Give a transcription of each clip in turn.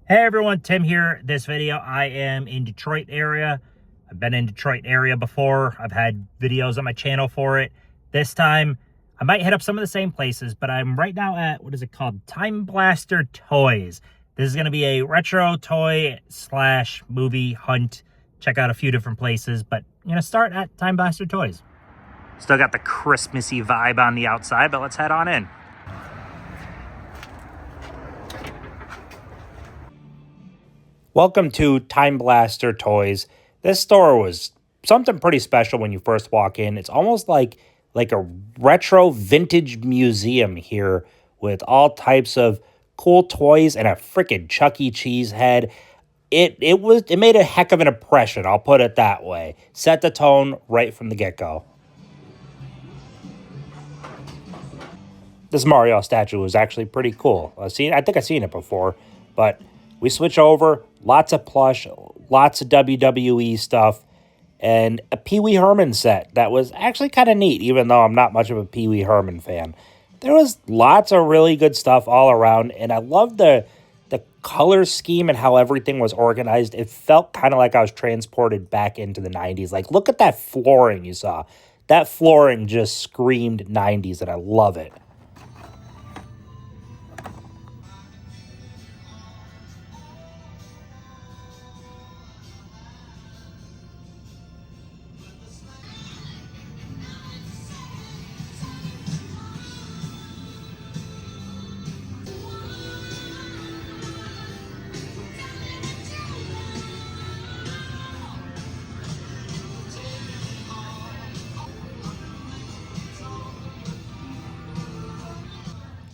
Hey everyone, Tim here. This video, I am in Detroit area. I've been in Detroit area before. I've had videos on my channel for it. This time, I might hit up some of the same places, but I'm right now at, what is it called? Time Blaster Toys. This is going to be a retro toy slash movie hunt. Check out a few different places, but I'm going to start at Time Blaster Toys. Still got the Christmassy vibe on the outside, but let's head on in. Welcome to Time Blaster Toys. This store was something pretty special when you first walk in. It's almost like a retro vintage museum here with all types of cool toys and a freaking Chuck E. Cheese head. It made a heck of an impression, I'll put it that way. Set the tone right from the get-go. This Mario statue was actually pretty cool. I think I've seen it before, but we switch over, lots of plush, lots of WWE stuff, and a Pee Wee Herman set that was actually kind of neat, even though I'm not much of a Pee Wee Herman fan. There was lots of really good stuff all around, and I loved the color scheme and how everything was organized. It felt kind of like I was transported back into the 90s. Like, look at that flooring you saw. That flooring just screamed 90s, and I love it.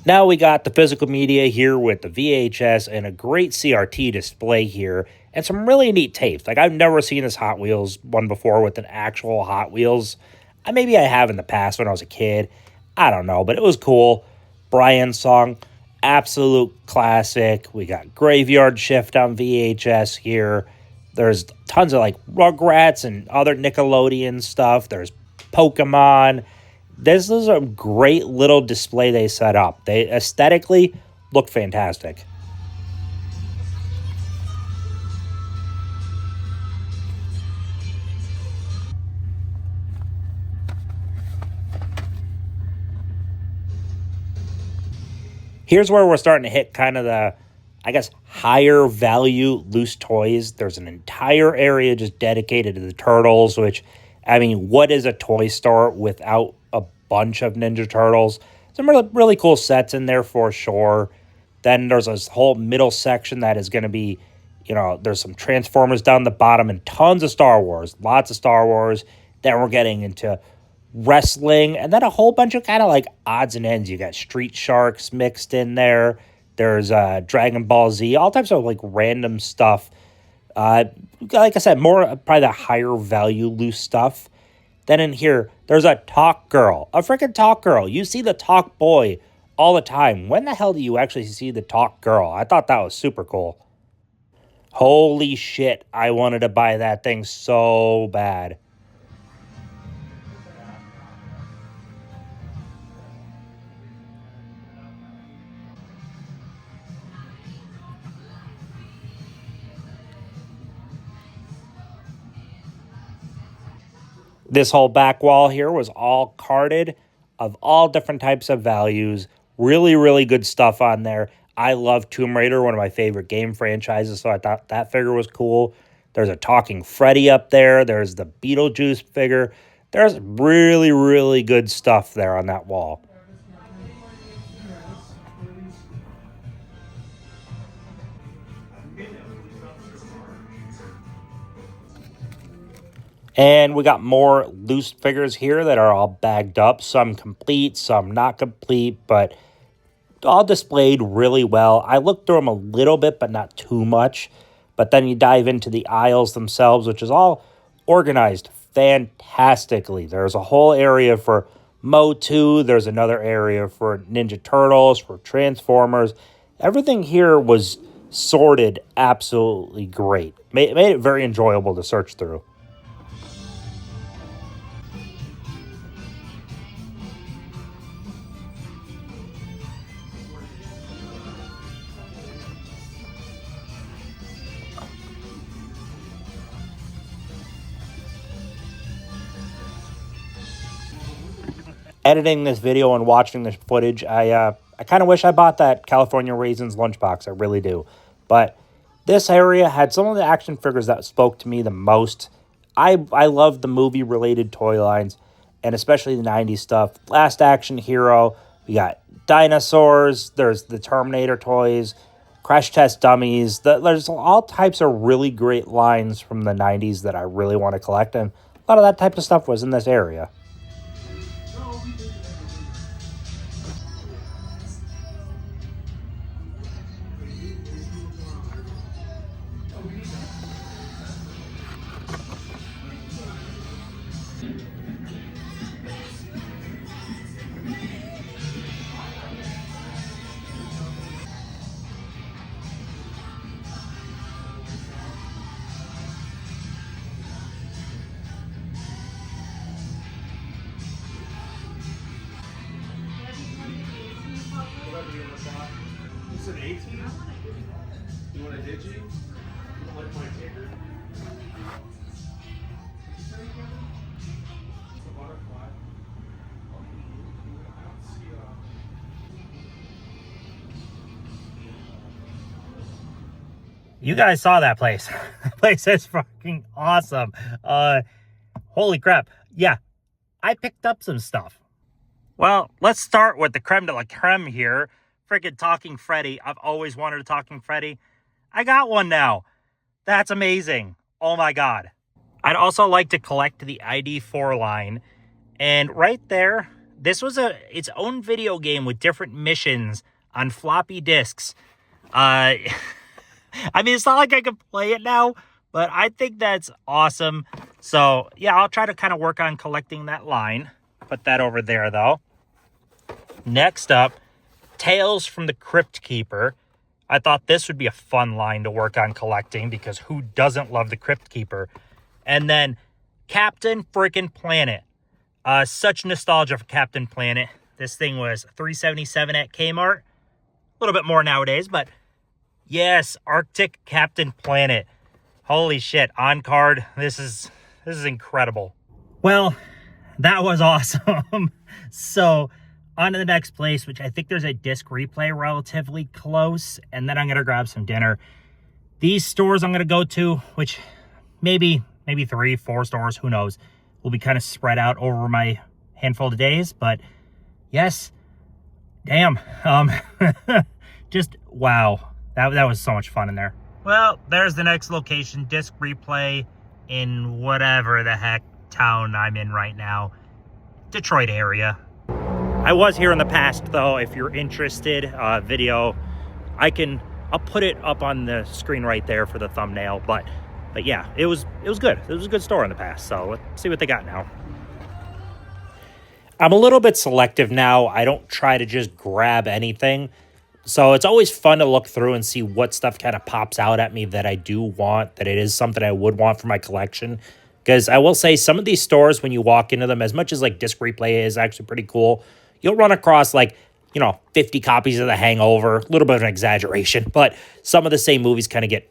Now we got the physical media here with the VHS and a great CRT display here and some really neat tapes. Like, I've never seen this Hot Wheels one before with an actual Hot Wheels. Maybe I have in the past when I was a kid. I don't know, but it was cool. Brian's song, absolute classic. We got Graveyard Shift on VHS here. There's tons of like Rugrats and other Nickelodeon stuff. There's Pokemon. This is a great little display they set up. They aesthetically look fantastic. Here's where we're starting to hit kind of the, I guess, higher value loose toys. There's an entire area just dedicated to the Turtles, which, what is a toy store without a bunch of Ninja Turtles? Some really cool sets in there for sure. Then there's this whole middle section that is going to be, there's some Transformers down the bottom and tons of Star Wars. Lots of Star Wars. Then we're getting into wrestling, and then a whole bunch of kind of like odds and ends. You got Street Sharks mixed in there. There's Dragon Ball Z, all types of like random stuff. Like I said, more probably the higher value loose stuff. Then in here, there's a talk girl, a freaking talk girl. You see the talk boy all the time. When the hell do you actually see the talk girl? I thought that was super cool. Holy shit, I wanted to buy that thing so bad. This whole back wall here was all carded of all different types of values. Really, really good stuff on there. I love Tomb Raider, one of my favorite game franchises, so I thought that figure was cool. There's a Talking Freddy up there. There's the Beetlejuice figure. There's really, really good stuff there on that wall. And we got more loose figures here that are all bagged up. Some complete, some not complete, but all displayed really well. I looked through them a little bit, but not too much. But then you dive into the aisles themselves, which is all organized fantastically. There's a whole area for Motu. There's another area for Ninja Turtles, for Transformers. Everything here was sorted absolutely great. Made it very enjoyable to search through. editing this video and watching this footage, I kind of wish I bought that California Raisins lunchbox. I really do. But this area had some of the action figures that spoke to me the most. I love the movie-related toy lines, and especially the 90s stuff. Last Action Hero, we got dinosaurs, there's the Terminator toys, Crash Test Dummies. There's all types of really great lines from the 90s that I really want to collect, and a lot of that type of stuff was in this area. It's an 18? You want a digi? You like my ticker? It's a butterfly. I don't see You guys saw that place. That place is fucking awesome. Holy crap. Yeah, I picked up some stuff. Well, let's start with the creme de la creme here. Freaking Talking Freddy. I've always wanted a Talking Freddy. I got one now. That's amazing. Oh my God. I'd also like to collect the ID4 line. And right there, this was its own video game with different missions on floppy disks. I mean, it's not like I can play it now, but I think that's awesome. So, yeah, I'll try to kind of work on collecting that line. Put that over there, though. Next up, Tales from the Crypt Keeper. I thought this would be a fun line to work on collecting because who doesn't love the Crypt Keeper? And then Captain Frickin' Planet. Such nostalgia for Captain Planet. This thing was $3.77 at Kmart. A little bit more nowadays, but yes, Arctic Captain Planet. Holy shit, on card. This is incredible. Well, that was awesome. So, on to the next place, which I think there's a disc replay relatively close, and then I'm going to grab some dinner. These stores I'm going to go to, which maybe 3-4 stores, who knows, will be kind of spread out over my handful of days, but yes, damn, just wow. That was so much fun in there. Well, there's the next location, disc replay in whatever the heck town I'm in right now. Detroit area. I was here in the past, though. If you're interested, video, I'll put it up on the screen right there for the thumbnail. But yeah, it was good. It was a good store in the past. So let's see what they got now. I'm a little bit selective now. I don't try to just grab anything. So it's always fun to look through and see what stuff kind of pops out at me that I do want, that it is something I would want for my collection. Because I will say some of these stores, when you walk into them, as much as like disc replay is actually pretty cool, you'll run across 50 copies of The Hangover, a little bit of an exaggeration, but some of the same movies kind of get,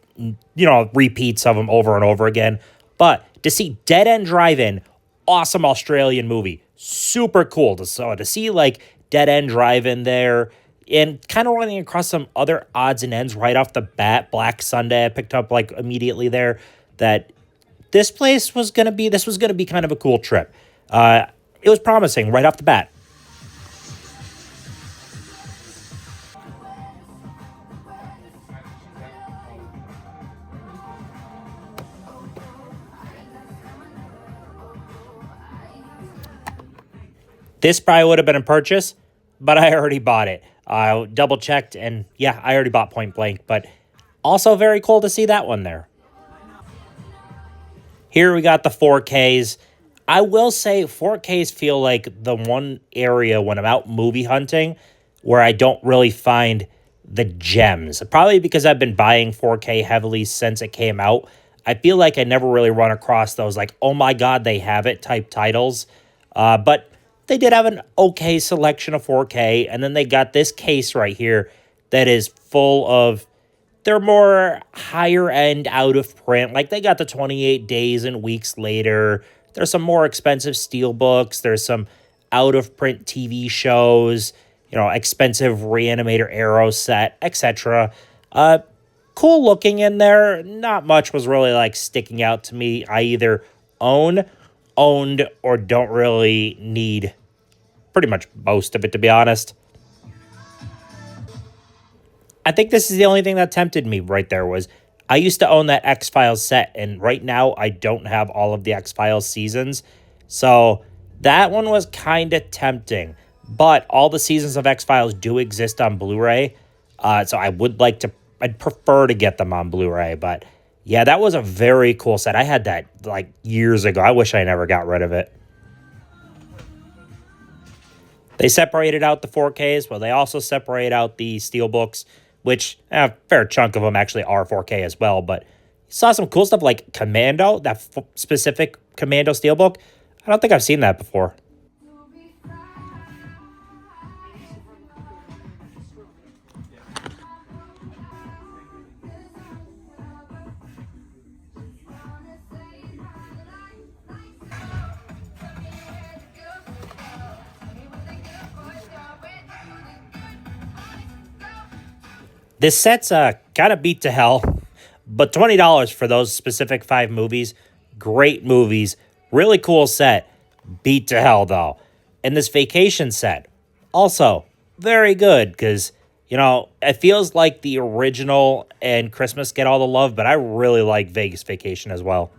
repeats of them over and over again. But to see Dead End Drive-In, awesome Australian movie, super cool. To see Dead End Drive-In there, and kind of running across some other odds and ends right off the bat. Black Sunday I picked up immediately there, that this was going to be kind of a cool trip. It was promising right off the bat. This probably would have been a purchase, but I already bought it. I double checked, and yeah, I already bought Point Blank, but also very cool to see that one there. Here we got the 4Ks. I will say 4Ks feel like the one area when I'm out movie hunting where I don't really find the gems. Probably because I've been buying 4K heavily since it came out. I feel like I never really run across those oh my God, they have it type titles. But they did have an okay selection of 4K, and then they got this case right here that is full of, they're more higher end out of print. They got the 28 days and weeks later. There's some more expensive steel books. There's some out of print TV shows, expensive Reanimator Arrow set, etc. Cool looking in there. Not much was really like sticking out to me. I either owned, or don't really need pretty much most of it, to be honest. I think this is the only thing that tempted me right there was I used to own that X-Files set, and right now I don't have all of the X-Files seasons. So that one was kind of tempting. But all the seasons of X-Files do exist on Blu-ray. So I'd prefer to get them on Blu-ray. But yeah, that was a very cool set. I had that like years ago. I wish I never got rid of it. They separated out the 4Ks, but they also separate out the Steelbooks, which a fair chunk of them actually are 4K as well. But saw some cool stuff like Commando, that specific Commando Steelbook. I don't think I've seen that before. This set's kind of beat to hell, but $20 for those specific 5 movies. Great movies. Really cool set. Beat to hell, though. And this vacation set, also very good because, it feels like the original and Christmas get all the love, but I really like Vegas Vacation as well.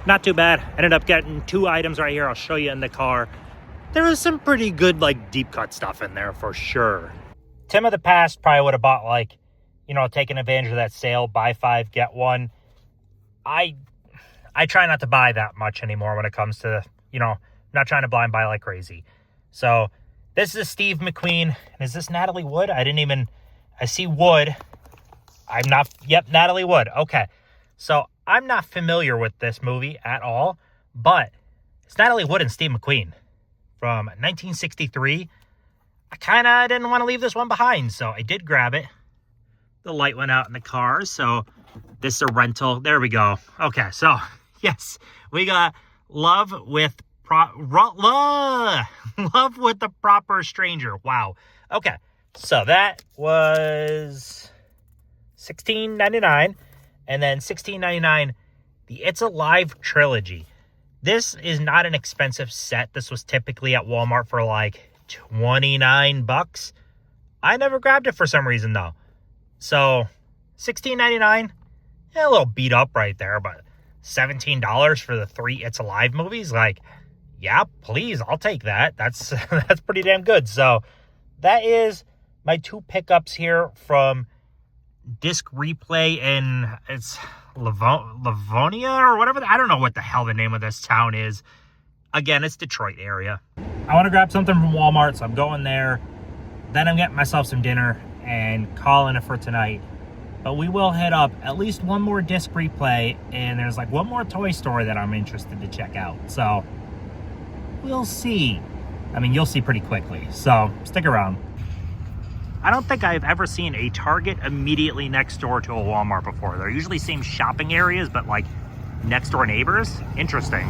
Not too bad. Ended up getting 2 items right here. I'll show you in the car. There was some pretty good, like, deep cut stuff in there for sure. Tim of the past probably would have bought, like, taking advantage of that sale, buy 5, get 1. I try not to buy that much anymore when it comes to, not trying to blind buy like crazy. So this is Steve McQueen. Is this Natalie Wood? I see Wood. Yep, Natalie Wood. Okay. So I'm not familiar with this movie at all, but it's Natalie Wood and Steve McQueen from 1963. I kind of didn't want to leave this one behind, so I did grab it. The light went out in the car, so this is a rental. There we go. Okay, so yes, we got Love with the Proper Stranger. Wow. Okay, so that was $16.99. And then $16.99, the It's Alive trilogy. This is not an expensive set. This was typically at Walmart for like $29. I never grabbed it for some reason though. So $16.99, a little beat up right there, but $17 for the 3 It's Alive movies, like, yeah, please, I'll take that. That's pretty damn good. So that is my 2 pickups here from Disc Replay, and it's Livonia or whatever. I don't know what the hell the name of this town is. Again, it's Detroit area. I want to grab something from Walmart, so I'm going there. Then I'm getting myself some dinner and calling it for tonight. But we will hit up at least one more Disc Replay, and there's like one more toy store that I'm interested to check out. So we'll see. I mean, you'll see pretty quickly. So stick around. I don't think I've ever seen a Target immediately next door to a Walmart before. They're usually same shopping areas, but like next door neighbors. Interesting.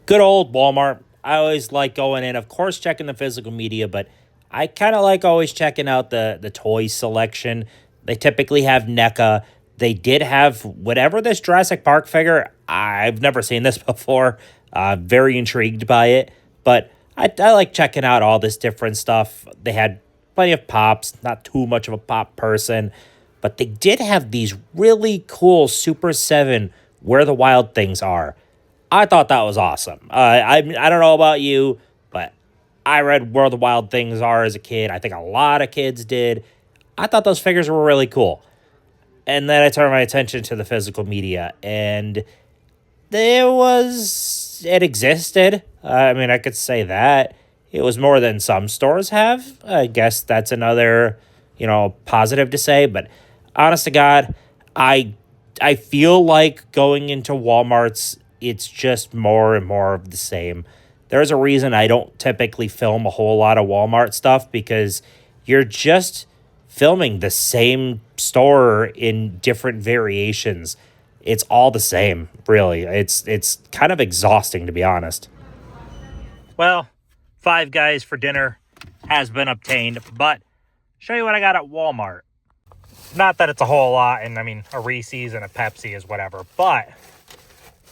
Good old Walmart. I always like going in, of course, checking the physical media, but I kind of like always checking out the toy selection. They typically have NECA. They did have whatever this Jurassic Park figure. I've never seen this before. Very intrigued by it, but I like checking out all this different stuff. They had plenty of pops, not too much of a pop person, but they did have these really cool Super 7 Where the Wild Things Are. I thought that was awesome. I don't know about you, but I read Where the Wild Things Are as a kid. I think a lot of kids did. I thought those figures were really cool. And then I turned my attention to the physical media, and there was it existed. I mean, I could say that. It was more than some stores have. I guess that's another, positive to say. But honest to God, I I feel like going into Walmart's, it's just more and more of the same. There's a reason I don't typically film a whole lot of Walmart stuff because you're just filming the same store in different variations. It's all the same, really. It's kind of exhausting, to be honest. Well, Five Guys for dinner has been obtained, but show you what I got at Walmart. Not that it's a whole lot, and I mean, a Reese's and a Pepsi is whatever, but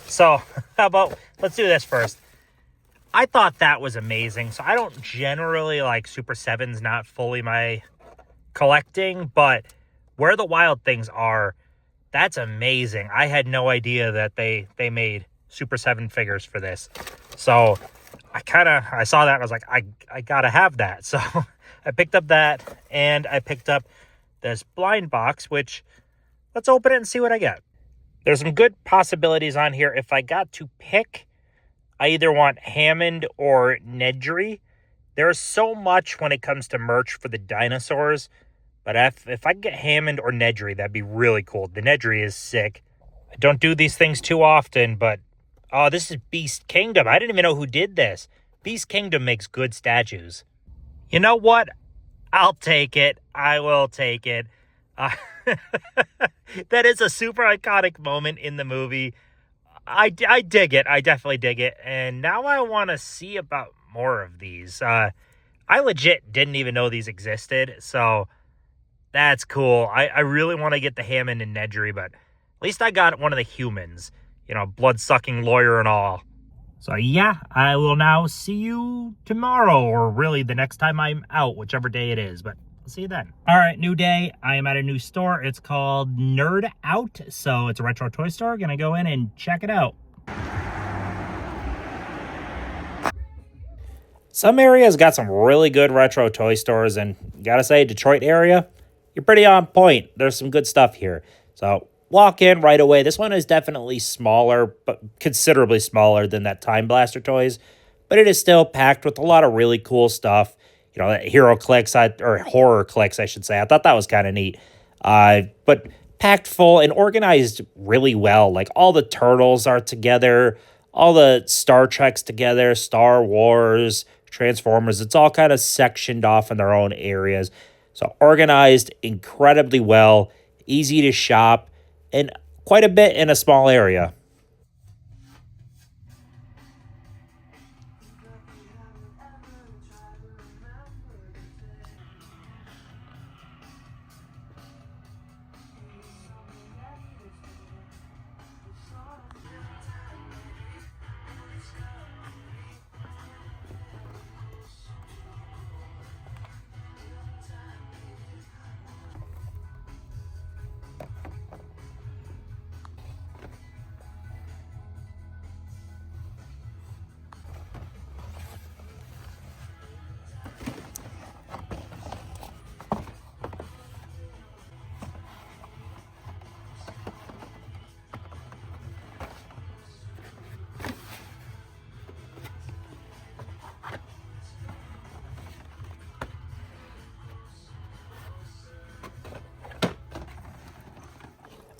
so how about let's do this first. I thought that was amazing. So I don't generally like Super 7's not fully my collecting, but where the wild things are, that's amazing. I had no idea that they made Super 7 figures for this. So I saw that and I was like, I gotta have that. So I picked up that and I picked up this blind box, which let's open it and see what I get. There's some good possibilities on here. If I got to pick, I either want Hammond or Nedry. There's so much when it comes to merch for the dinosaurs, but if I could get Hammond or Nedry, that'd be really cool. The Nedry is sick. I don't do these things too often, but oh, this is Beast Kingdom. I didn't even know who did this. Beast Kingdom makes good statues. You know what? I'll take it. I will take it. That is a super iconic moment in the movie. I dig it. I definitely dig it. And now I want to see about more of these. I legit didn't even know these existed. So that's cool. I really want to get the Hammond and Nedry, but at least I got one of the humans. Blood-sucking lawyer and all. So yeah, I will now see you tomorrow, or really the next time I'm out, whichever day it is. But I'll see you then. All right, new day. I am at a new store. It's called Nerd Out. So it's a retro toy store. Gonna go in and check it out. Some areas got some really good retro toy stores, and gotta say, Detroit area, you're pretty on point. There's some good stuff here. So walk in right away. This one is definitely smaller, but considerably smaller than that Time Blaster toys. But it is still packed with a lot of really cool stuff. That Hero Clicks, or Horror Clicks, I should say. I thought that was kind of neat. But packed full and organized really well. Like all the Turtles are together, all the Star Treks together, Star Wars, Transformers. It's all kind of sectioned off in their own areas. So organized incredibly well, easy to shop, and quite a bit in a small area.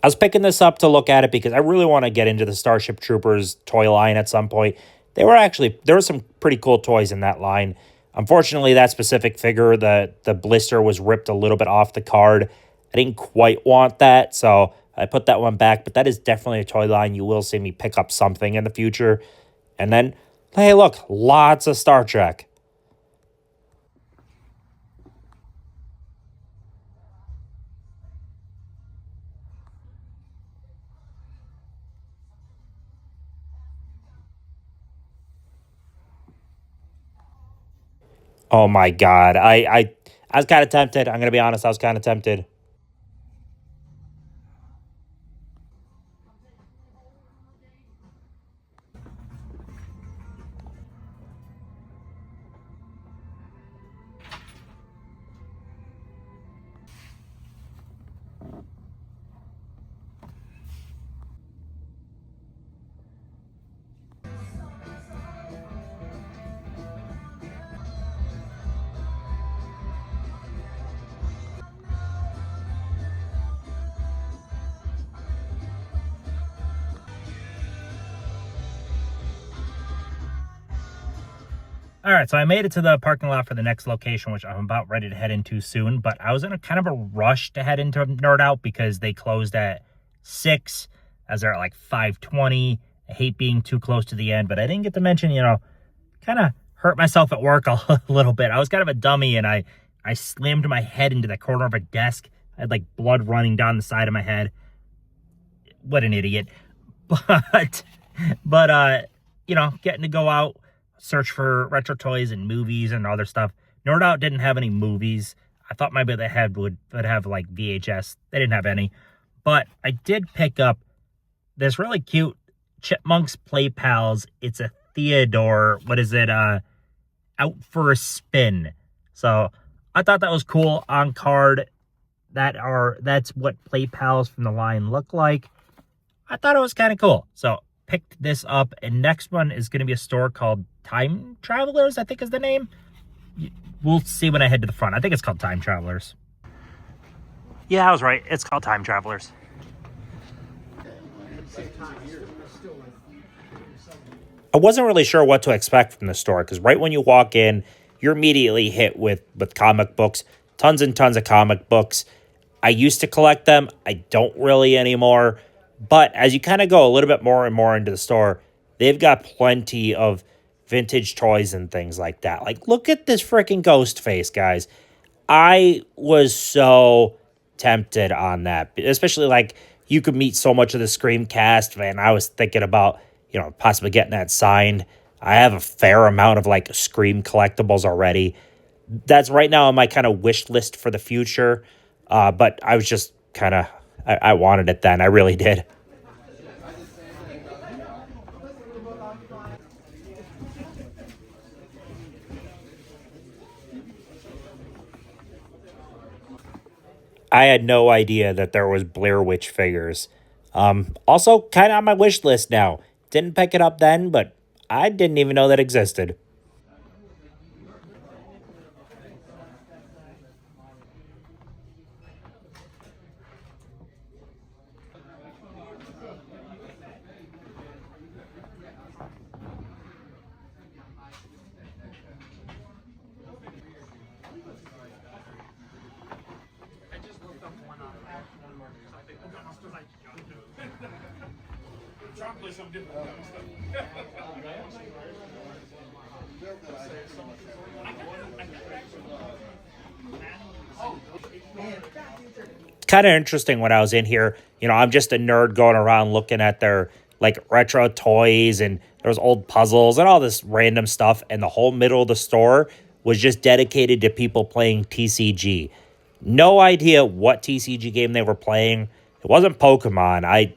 I was picking this up to look at it because I really want to get into the Starship Troopers toy line at some point. There were some pretty cool toys in that line. Unfortunately, that specific figure, the blister was ripped a little bit off the card. I didn't quite want that, so I put that one back. But that is definitely a toy line you will see me pick up something in the future. And then, hey, look, lots of Star Trek. Oh my God. I was kind of tempted. I'm going to be honest. I was kind of tempted. All right, so I made it to the parking lot for the next location, which I'm about ready to head into soon. But I was in a kind of a rush to head into Nerd Out because they closed at 6, as they're at like 5:20. I hate being too close to the end, but I didn't get to mention, kind of hurt myself at work a little bit. I was kind of a dummy, and I slammed my head into the corner of a desk. I had like blood running down the side of my head. What an idiot. But getting to go out, search for retro toys and movies and other stuff. Nerd Out didn't have any movies. I thought maybe they would have like VHS. They didn't have any. But I did pick up this really cute Chipmunks Play Pals. It's a Theodore. What is it? Out for a Spin. So I thought that was cool on card. That's what Play Pals from the line look like. I thought it was kind of cool. So picked this up, and next one is going to be a store called Time Travelers, I think is the name. We'll see when I head to the front. I think it's called Time Travelers. Yeah, I was right. It's called Time Travelers. I wasn't really sure what to expect from the store because right when you walk in, you're immediately hit with comic books, tons and tons of comic books. I used to collect them. I don't really anymore. But as you kind of go a little bit more and more into the store, they've got plenty of vintage toys and things like that. Like, look at this freaking ghost face, guys. I was so tempted on that, especially like you could meet so much of the Scream cast, man. I was thinking about, possibly getting that signed. I have a fair amount of like Scream collectibles already. That's right now on my kind of wish list for the future. But I was just kind of, I wanted it then. I really did. I had no idea that there was Blair Witch figures. Also, kind of on my wish list now. Didn't pick it up then, but I didn't even know that existed. Chocolate's some different stuff. Kind of interesting when I was in here. I'm just a nerd going around looking at their like retro toys, and there was old puzzles and all this random stuff. And the whole middle of the store was just dedicated to people playing TCG. No idea what TCG game they were playing. It wasn't Pokemon.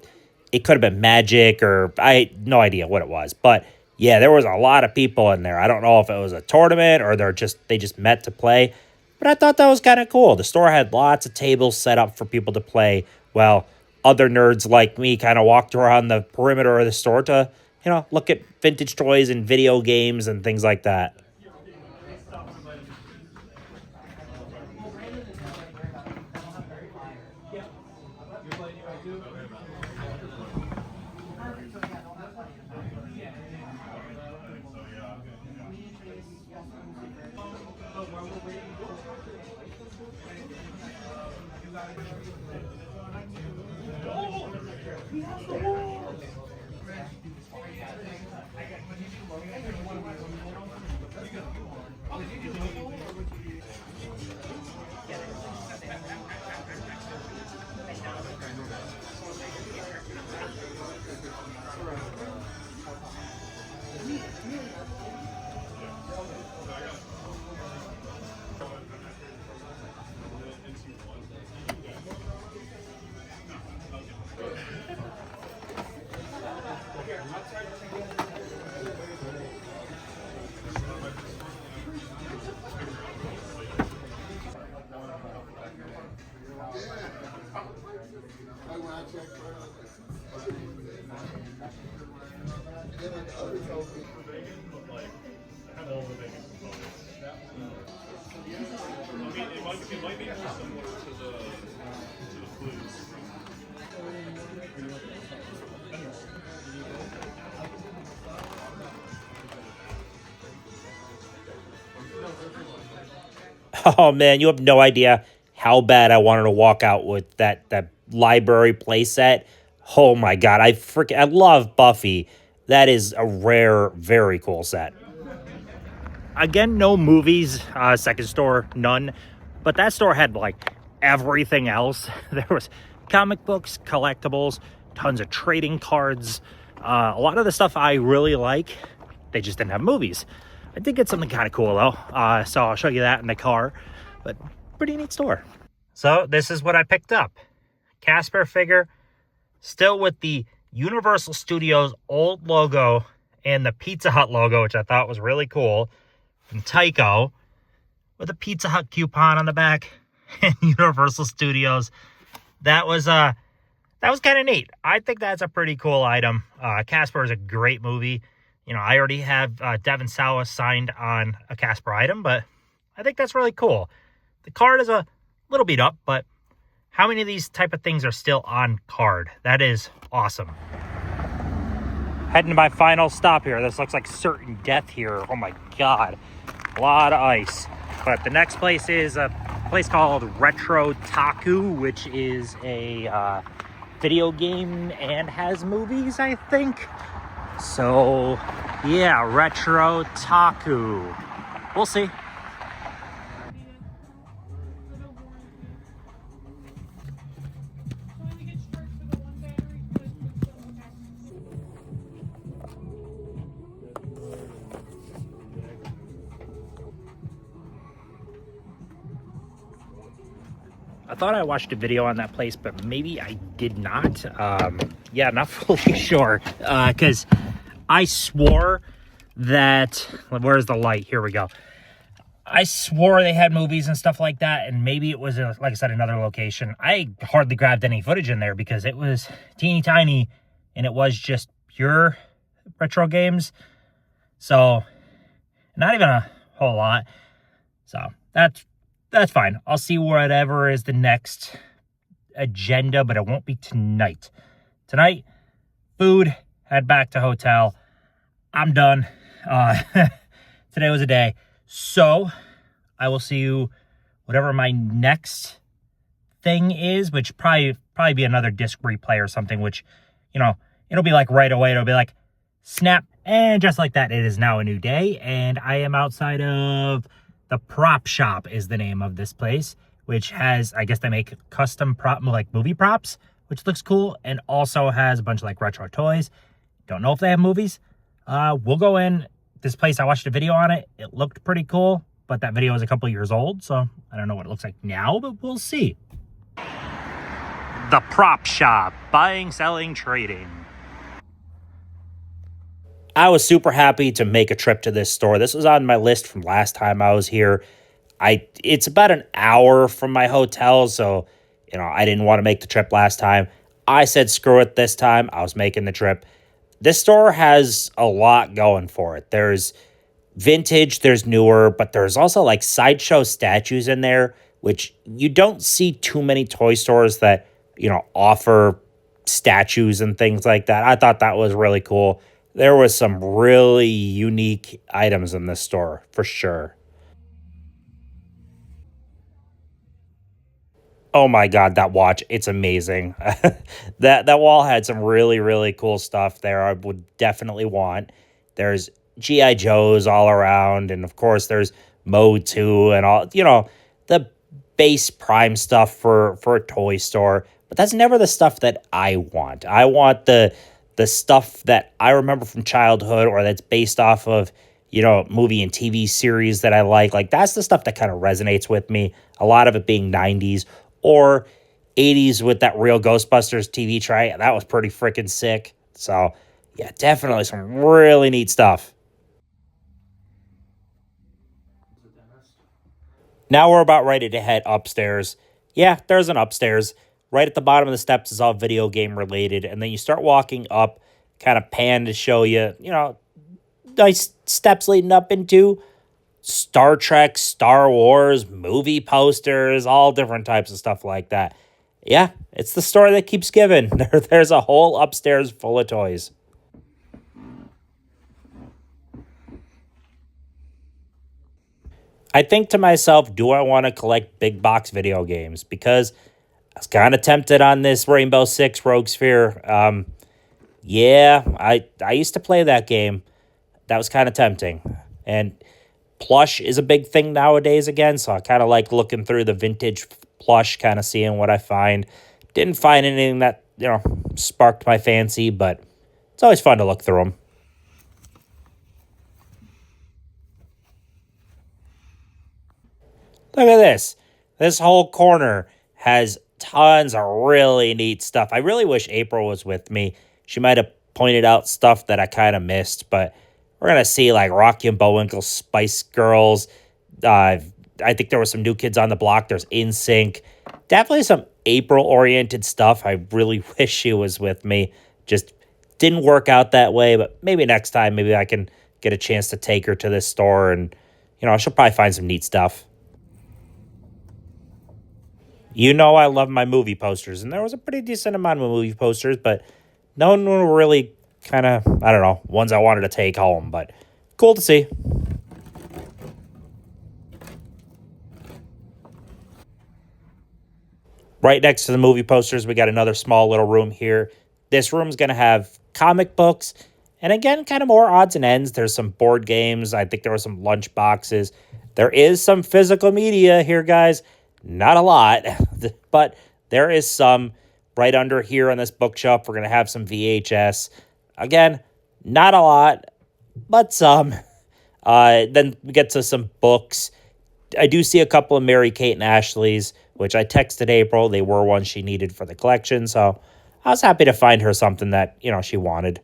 It could have been Magic, or I had no idea what it was. But yeah, there was a lot of people in there. I don't know if it was a tournament or they just met to play. But I thought that was kind of cool. The store had lots of tables set up for people to play. Well, other nerds like me kind of walked around the perimeter of the store to, look at vintage toys and video games and things like that. It might be more similar to the flues. Oh man, you have no idea how bad I wanted to walk out with that library playset. Oh my god, I love Buffy. That is a rare, very cool set. Again, no movies, second store, none. But that store had like everything else. There was comic books, collectibles, tons of trading cards. A lot of the stuff I really like, they just didn't have movies. I did get something kind of cool though. So I'll show you that in the car. But pretty neat store. So this is what I picked up. Casper figure, still with the Universal Studios old logo and the Pizza Hut logo, which I thought was really cool. From Tycho, with a Pizza Hut coupon on the back, and Universal Studios. That was kind of neat. I think that's a pretty cool item. Casper is a great movie. You know, I already have Devin Sawa signed on a Casper item, but I think that's really cool. The card is a little beat up, but how many of these type of things are still on card? That is awesome. Heading to my final stop here. This looks like certain death here. Oh my god. A lot of ice. But the next place is a place called Retro Taku, which is a video game and has movies, I think. So, yeah, Retro Taku. We'll see. I thought I watched a video on that place, but maybe I did not. Yeah, not fully sure. Because I swore that... Where's the light? Here we go. I swore they had movies and stuff like that, and maybe it was, like I said, another location. I hardly grabbed any footage in there because it was teeny tiny, and it was just pure retro games. So, not even a whole lot. So, that's fine. I'll see whatever is the next agenda, but it won't be tonight. Tonight, food, head back to hotel. I'm done. Today was a day. So, I will see you whatever my next thing is, which probably be another disc replay or something, which, you know, it'll be like right away. It'll be like, snap, and just like that, it is now a new day, and I am outside of the Prop Shop is the name of this place, which has, I guess they make custom like movie props, which looks cool, and also has a bunch of like retro toys. Don't know if they have movies. We'll go in. This place, I watched a video on it. It looked pretty cool, but that video was a couple years old, so I don't know what it looks like now, but we'll see. The Prop Shop, buying, selling, trading. I was super happy to make a trip to this store. This was on my list from last time I was here. It's about an hour from my hotel, so, you know, I didn't want to make the trip last time. I said screw it this time. I was making the trip. This store has a lot going for it. There's vintage, there's newer, but there's also like sideshow statues in there, which you don't see too many toy stores that, you know, offer statues and things like that. I thought that was really cool. There was some really unique items in this store, for sure. Oh my god, that watch, it's amazing. That wall had some really, really cool stuff there I would definitely want. There's G.I. Joes all around, and of course there's Mode 2 and all, you know, the base prime stuff for a toy store. But that's never the stuff that I want. I want the stuff that I remember from childhood or that's based off of, you know, movie and TV series that I like. Like, that's the stuff that kind of resonates with me. A lot of it being 90s or 80s with that real Ghostbusters TV tray. That was pretty freaking sick. So, yeah, definitely some really neat stuff. Now we're about ready to head upstairs. Yeah, there's an upstairs. Right at the bottom of the steps is all video game related. And then you start walking up, kind of pan to show you, you know, nice steps leading up into Star Trek, Star Wars, movie posters, all different types of stuff like that. Yeah, it's the store that keeps giving. There's a whole upstairs full of toys. I think to myself, do I want to collect big box video games? Because I was kind of tempted on this Rainbow Six Rogue Sphere. Yeah, I used to play that game. That was kind of tempting. And plush is a big thing nowadays again, so I kind of like looking through the vintage plush, kind of seeing what I find. Didn't find anything that, sparked my fancy, but it's always fun to look through them. Look at this. This whole corner has tons of really neat stuff. I really wish April was with me. She might have pointed out stuff that I kind of missed, but we're going to see like Rocky and Bullwinkle, Spice Girls. I think there were some new kids on the block. There's NSYNC. Definitely some April-oriented stuff. I really wish she was with me. Just didn't work out that way, but maybe next time, maybe I can get a chance to take her to this store and, she'll probably find some neat stuff. I love my movie posters, and there was a pretty decent amount of movie posters, but no one were really kind of, I don't know, ones I wanted to take home, but cool to see. Right next to the movie posters, we got another small little room here. This room's going to have comic books, and again, kind of more odds and ends. There's some board games. I think there were some lunch boxes. There is some physical media here, guys. Not a lot, but there is some right under here on this bookshelf. We're going to have some VHS. Again, not a lot, but some. Then we get to some books. I do see a couple of Mary-Kate and Ashley's, which I texted April. They were ones she needed for the collection, so I was happy to find her something that, she wanted.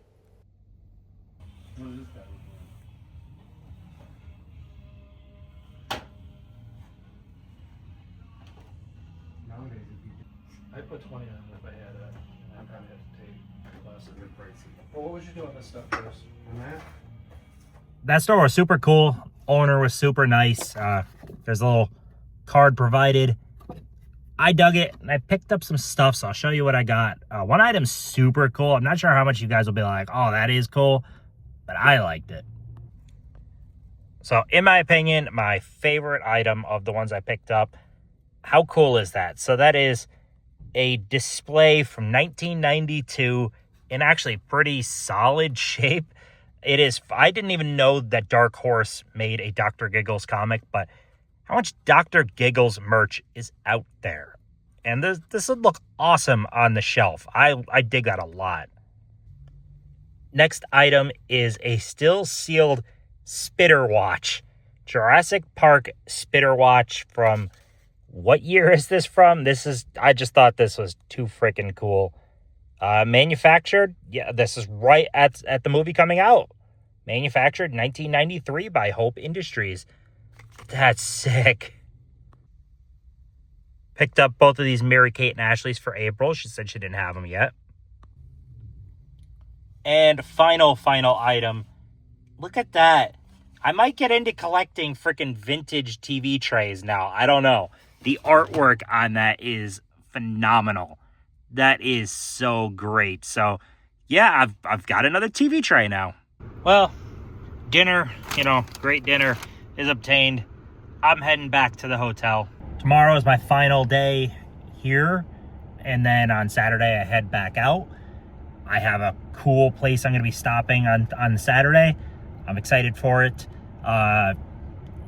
I put 20 on it if I had it. I probably have to take less of your pricey. Well, what would you do on this stuff first? On that? That store was super cool. Owner was super nice. There's a little card provided. I dug it, and I picked up some stuff, so I'll show you what I got. One item's super cool. I'm not sure how much you guys will be like, oh, that is cool, but I liked it. So, in my opinion, my favorite item of the ones I picked up, how cool is that? So, that is a display from 1992 in actually pretty solid shape. It is, I didn't even know that Dark Horse made a Dr. Giggles comic, but how much Dr. Giggles merch is out there. And this would look awesome on the shelf. I dig that a lot. Next item is a still sealed Spitter watch. Jurassic Park Spitter watch from, what year is this from? I just thought this was too freaking cool. Manufactured, yeah, this is right at the movie coming out. Manufactured 1993 by Hope Industries. That's sick. Picked up both of these Mary-Kate and Ashley's for April. She said she didn't have them yet. And final item. Look at that. I might get into collecting freaking vintage TV trays now. I don't know. The artwork on that is phenomenal. That is so great. So, yeah, I've got another TV tray now. Well, dinner, great dinner is obtained. I'm heading back to the hotel. Tomorrow is my final day here, and then on Saturday I head back out. I have a cool place I'm going to be stopping on Saturday. I'm excited for it.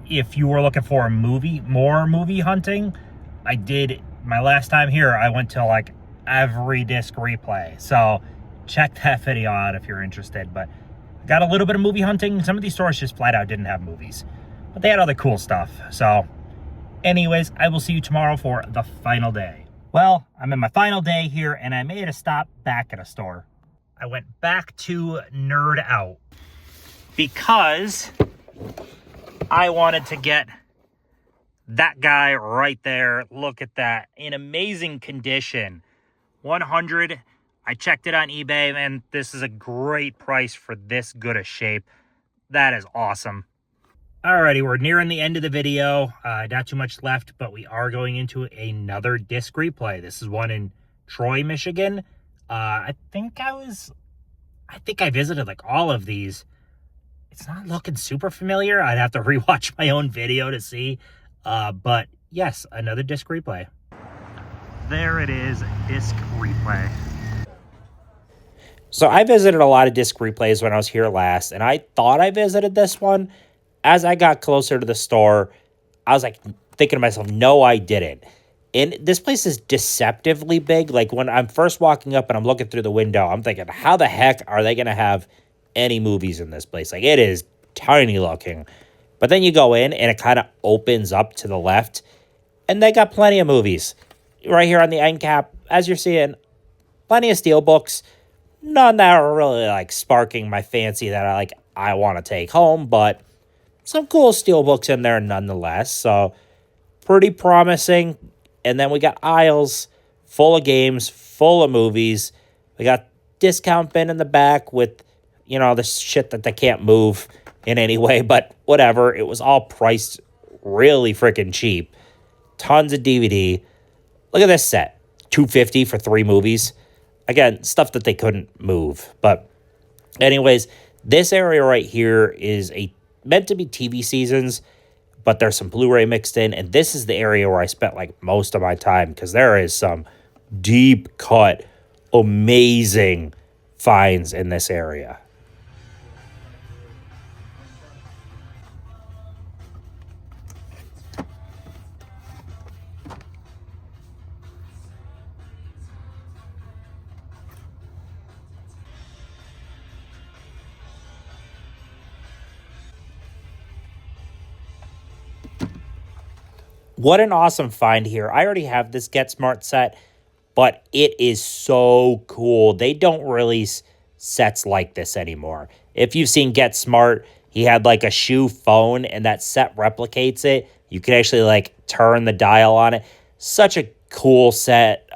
If you were looking for more movie hunting, I did, my last time here, I went to like every disc replay. So check that video out if you're interested. But I got a little bit of movie hunting. Some of these stores just flat out didn't have movies, but they had other cool stuff. So anyways, I will see you tomorrow for the final day. Well, I'm in my final day here, and I made a stop back at a store. I went back to Nerd Out because I wanted to get that guy right there. Look at that. In amazing condition. 100. I checked it on eBay, and this is a great price for this good a shape. That is awesome. Alrighty, we're nearing the end of the video. Not too much left, but we are going into another disc replay. This is one in Troy, Michigan. I think I visited like all of these. I It's not looking super familiar. I'd have to rewatch my own video to see. But yes, another disc replay. There it is, disc replay. So I visited a lot of disc replays when I was here last, and I thought I visited this one. As I got closer to the store, I was like thinking to myself, no, I didn't. And this place is deceptively big. Like when I'm first walking up and I'm looking through the window, I'm thinking, how the heck are they going to have any movies in this place? Like it is tiny looking. But then you go in and it kind of opens up to the left, and they got plenty of movies. Right here on the end cap, as you're seeing, plenty of steel books. None that are really like sparking my fancy that I want to take home, but some cool steel books in there nonetheless. So pretty promising. And then we got aisles full of games, full of movies. We got discount bin in the back with, the shit that they can't move in any way, but whatever. It was all priced really freaking cheap. Tons of DVD. Look at this set. $250 for 3 movies. Again, stuff that they couldn't move. But anyways, this area right here is meant to be TV seasons, but there's some Blu-ray mixed in. And this is the area where I spent like most of my time because there is some deep cut, amazing finds in this area. What an awesome find here. I already have this Get Smart set, but it is so cool. They don't release sets like this anymore. If you've seen Get Smart, he had like a shoe phone and that set replicates it. You can actually like turn the dial on it. Such a cool set.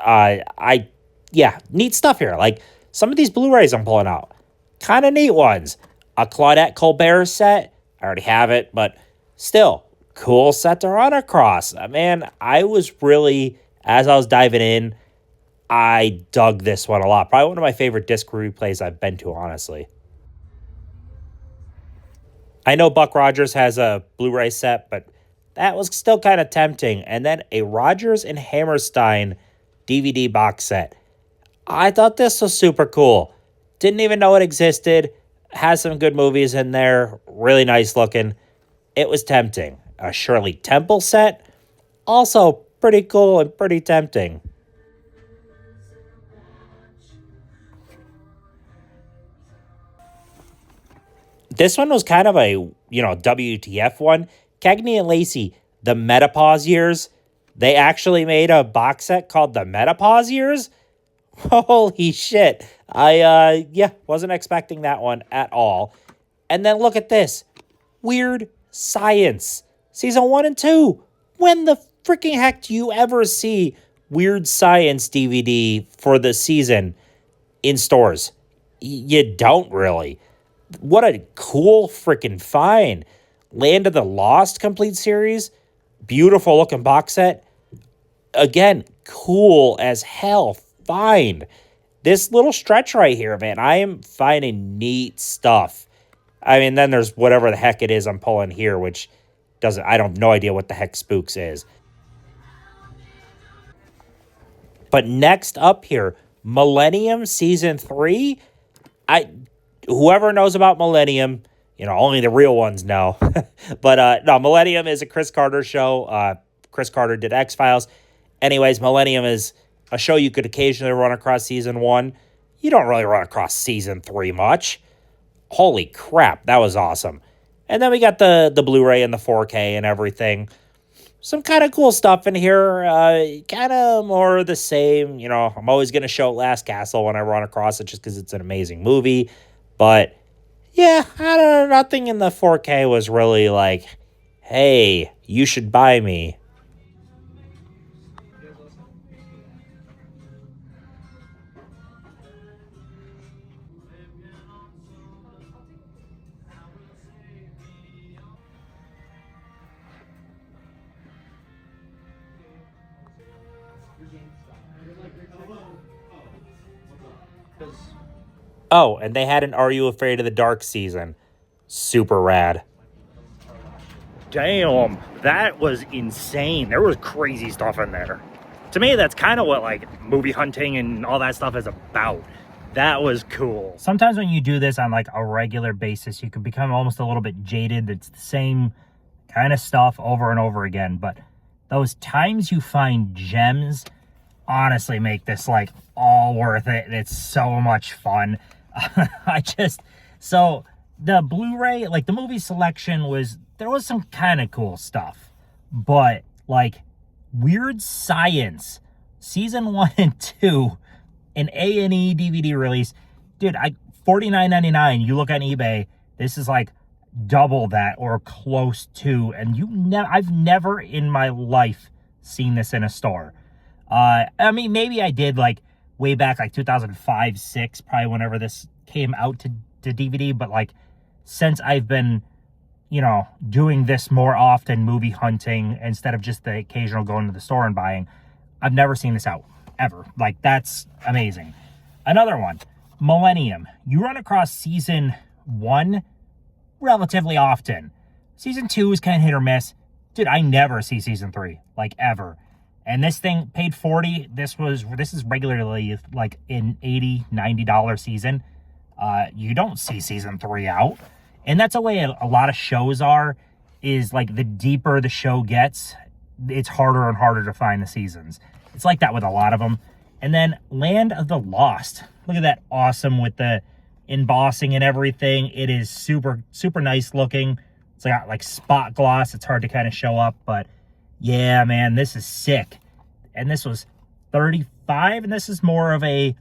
Neat stuff here. Like some of these Blu-rays I'm pulling out. Kind of neat ones. A Claudette Colbert set. I already have it, but still cool set to run across. Man, I was really, as I was diving in, I dug this one a lot. Probably one of my favorite disc replays I've been to, honestly. I know Buck Rogers has a Blu-ray set, but that was still kind of tempting. And then a Rogers and Hammerstein DVD box set. I thought this was super cool. Didn't even know it existed. Has some good movies in there. Really nice looking. It was tempting. A Shirley Temple set. Also pretty cool and pretty tempting. This one was kind of a, WTF one. Cagney and Lacey, the Menopause Years. They actually made a box set called the Menopause Years. Holy shit. I wasn't expecting that one at all. And then look at this. Weird Science. Season 1 and 2. When the freaking heck do you ever see Weird Science DVD for the season in stores? You don't really. What a cool freaking find. Land of the Lost complete series. Beautiful looking box set. Again, cool as hell find. This little stretch right here, man, I am finding neat stuff. I mean, then there's whatever the heck it is I'm pulling here, which I don't no idea what the heck Spooks is. But next up here, Millennium Season 3. Whoever knows about Millennium, only the real ones know. But no, Millennium is a Chris Carter show. Chris Carter did X-Files. Anyways, Millennium is a show you could occasionally run across Season 1. You don't really run across Season 3 much. Holy crap, that was awesome. And then we got the Blu-ray and the 4K and everything. Some kind of cool stuff in here. Kind of more of the same. I'm always going to show Last Castle when I run across it just because it's an amazing movie. But, yeah, I don't know. Nothing in the 4K was really like, hey, you should buy me. Oh, and they had an Are You Afraid of the Dark season. super rad. Damn, that was insane. There was crazy stuff in there. To me, that's kind of what like movie hunting and all that stuff is about. That was cool. Sometimes when you do this on like a regular basis, you can become almost a little bit jaded. It's the same kind of stuff over and over again. But those times you find gems honestly make this like all worth it. It's so much fun. So the Blu-ray, like the movie selection there was some kind of cool stuff. But like Weird Science, season 1 and 2, an A&E DVD release, dude, $49.99. You look on eBay, this is like double that or close to, and I've never in my life seen this in a store. I mean, maybe I did like way back like 2005, 6, probably whenever this came out to DVD, but like since I've been, you know, doing this more often, movie hunting, instead of just the occasional going to the store and buying, I've never seen this out. Ever. Like, that's amazing. Another one, Millennium. You run across season 1 relatively often. Season 2 is kind of hit or miss. Dude, I never see season 3, like ever. And this thing paid $40. This is regularly like an $80, $90 season. You don't see season 3 out. And that's the way a lot of shows are, is like the deeper the show gets, it's harder and harder to find the seasons. It's like that with a lot of them. And then Land of the Lost. Look at that, awesome with the embossing and everything. It is super, super nice looking. It's got like spot gloss. It's hard to kind of show up, but yeah, man, this is sick. And this was $35, and this is more of a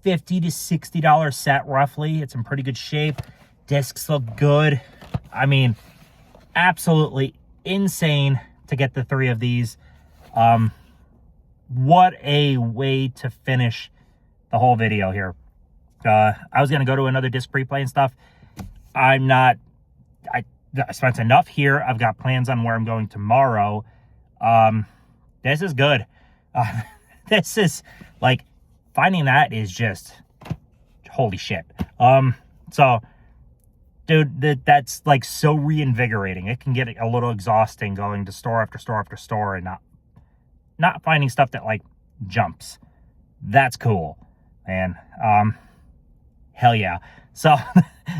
$50 to $60 set roughly. It's in pretty good shape. Discs look good. I mean, absolutely insane to get the 3 of these. What a way to finish the whole video here. I was going to go to another disc replay and stuff. I spent enough here. I've got plans on where I'm going tomorrow. This is good. This is like, finding that is just holy shit. So dude, that's like so reinvigorating. It can get a little exhausting going to store after store after store and not finding stuff that like jumps. That's cool, man. Hell yeah. So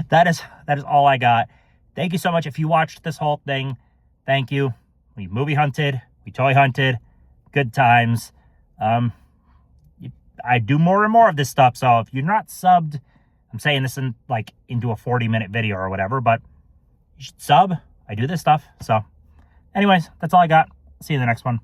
that is all I got. Thank you so much. If you watched this whole thing, thank you. We movie hunted, we toy hunted, good times. I do more and more of this stuff. So if you're not subbed, I'm saying this into a 40-minute video or whatever, but you should sub. I do this stuff. So anyways, that's all I got. See you in the next one.